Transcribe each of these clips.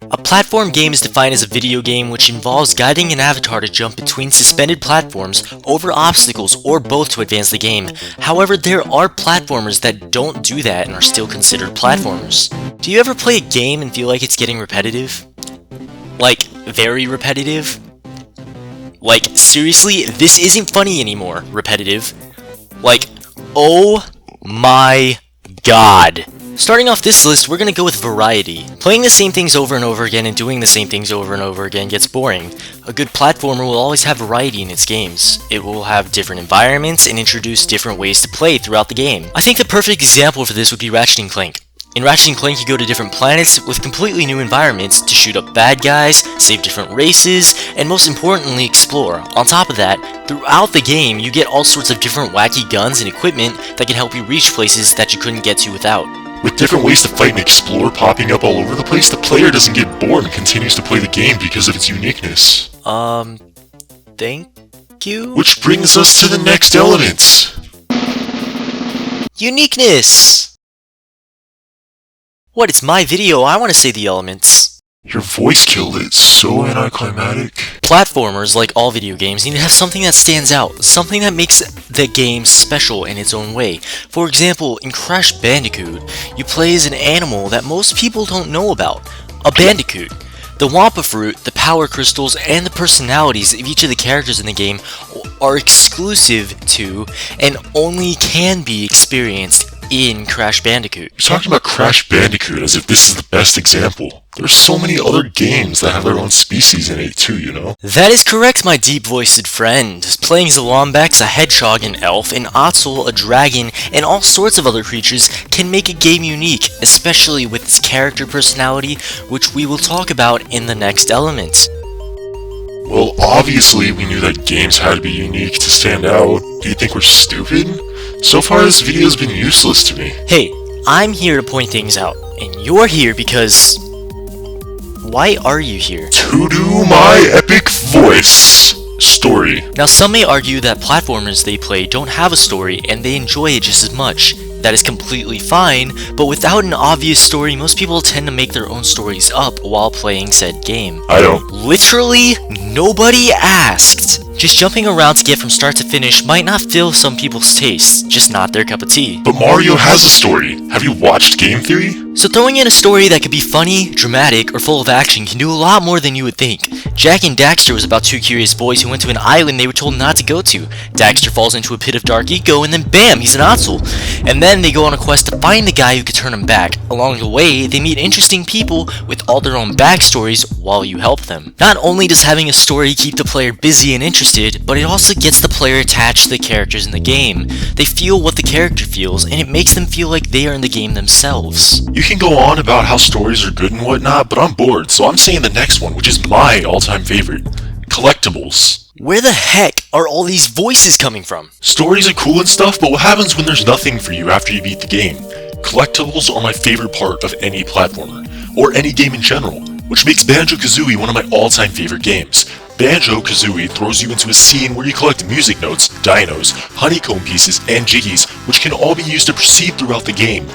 A platform game is defined as a video game which involves guiding an avatar to jump between suspended platforms, over obstacles, or both to advance the game. However, there are platformers that don't do that and are still considered platformers. Do you ever play a game and feel like it's getting repetitive? Like, very repetitive? Like, seriously, this isn't funny anymore, repetitive. Like, oh my god. Starting off this list, we're gonna go with variety. Playing the same things over and over again and doing the same things over and over again gets boring. A good platformer will always have variety in its games. It will have different environments and introduce different ways to play throughout the game. I think the perfect example for this would be Ratchet & Clank. In Ratchet & Clank, you go to different planets with completely new environments to shoot up bad guys, save different races, and most importantly, explore. On top of that, throughout the game, you get all sorts of different wacky guns and equipment that can help you reach places that you couldn't get to without. With different ways to fight and explore popping up all over the place, the player doesn't get bored and continues to play the game because of its uniqueness. Thank you? Which brings us to the next element. Uniqueness! What, it's my video, I want to say the elements. Your voice killed it, so anticlimactic. Platformers, like all video games, need to have something that stands out, something that makes the game special in its own way. For example, in Crash Bandicoot, you play as an animal that most people don't know about, a bandicoot. The Wampa Fruit, the power crystals, and the personalities of each of the characters in the game are exclusive to, and only can be experienced in Crash Bandicoot. You're talking about Crash Bandicoot as if this is the best example. There's so many other games that have their own species in it too, you know? That is correct, my deep-voiced friend. Playing as a Lombax, a hedgehog, an elf, an Otzel, a dragon, and all sorts of other creatures can make a game unique, especially with its character personality, which we will talk about in the next element. Well, obviously we knew that games had to be unique to stand out. Do you think we're stupid? So far this video's been useless to me. Hey, I'm here to point things out, and you're here because... Why are you here? To do my epic voice story. Now some may argue that platformers they play don't have a story and they enjoy it just as much. That is completely fine, but without an obvious story, most people tend to make their own stories up while playing said game. I don't. Literally, nobody asked. Just jumping around to get from start to finish might not fill some people's tastes, just not their cup of tea. But Mario has a story. Have you watched Game Theory? So throwing in a story that could be funny, dramatic, or full of action can do a lot more than you would think. Jak and Daxter was about two curious boys who went to an island they were told not to go to. Daxter falls into a pit of dark ego and then bam, he's an Otzel. And then they go on a quest to find the guy who could turn him back. Along the way, they meet interesting people with all their own backstories while you help them. Not only does having a story keep the player busy and interested, but it also gets the player attached to the characters in the game. They feel what the character feels, and it makes them feel like they are in the game themselves. You can go on about how stories are good and whatnot, but I'm bored, so I'm saying the next one, which is my all-time favorite. Collectibles. Where the heck are all these voices coming from? Stories are cool and stuff, but what happens when there's nothing for you after you beat the game? Collectibles are my favorite part of any platformer, or any game in general, which makes Banjo-Kazooie one of my all-time favorite games. Banjo-Kazooie throws you into a scene where you collect music notes, dinos, honeycomb pieces, and jiggies, which can all be used to proceed throughout the game.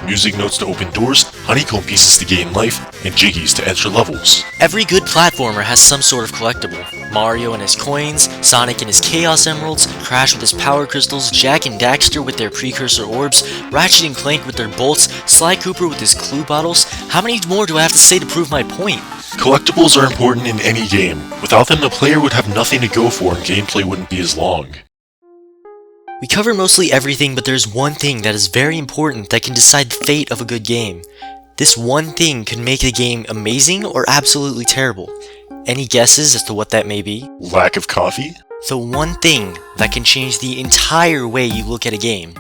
Music notes to open doors, honeycomb pieces to gain life, and jiggies to enter levels. Every good platformer has some sort of collectible. Mario and his coins, Sonic and his Chaos Emeralds, Crash with his Power Crystals, Jak and Daxter with their Precursor Orbs, Ratchet and Clank with their Bolts, Sly Cooper with his Clue Bottles. How many more do I have to say to prove my point? Collectibles are important in any game. Without them, the player would have nothing to go for and gameplay wouldn't be as long. We cover mostly everything, but there's one thing that is very important that can decide the fate of a good game. This one thing could make the game amazing or absolutely terrible. Any guesses as to what that may be? Lack of coffee? The one thing that can change the entire way you look at a game.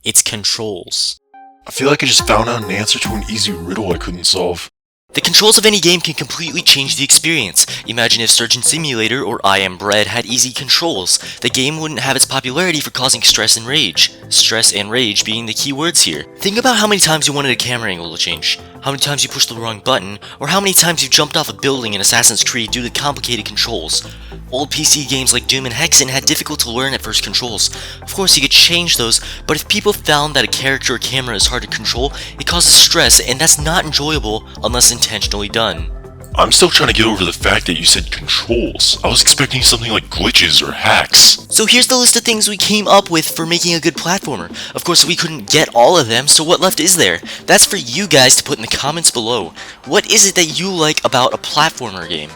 It's controls. I feel like I just found out an answer to an easy riddle I couldn't solve. The controls of any game can completely change the experience. Imagine if Surgeon Simulator or I Am Bread had easy controls. The game wouldn't have its popularity for causing stress and rage. Stress and rage being the key words here. Think about how many times you wanted a camera angle to change, how many times you pushed the wrong button, or how many times you jumped off a building in Assassin's Creed due to complicated controls. Old PC games like Doom and Hexen had difficult to learn at first controls. Of course you could change those, but if people found that a character or camera is hard to control, it causes stress and that's not enjoyable unless intended intentionally done. I'm still trying to get over the fact that you said controls. I was expecting something like glitches or hacks. So here's the list of things we came up with for making a good platformer. Of course, we couldn't get all of them, so what left is there? That's for you guys to put in the comments below. What is it that you like about a platformer game?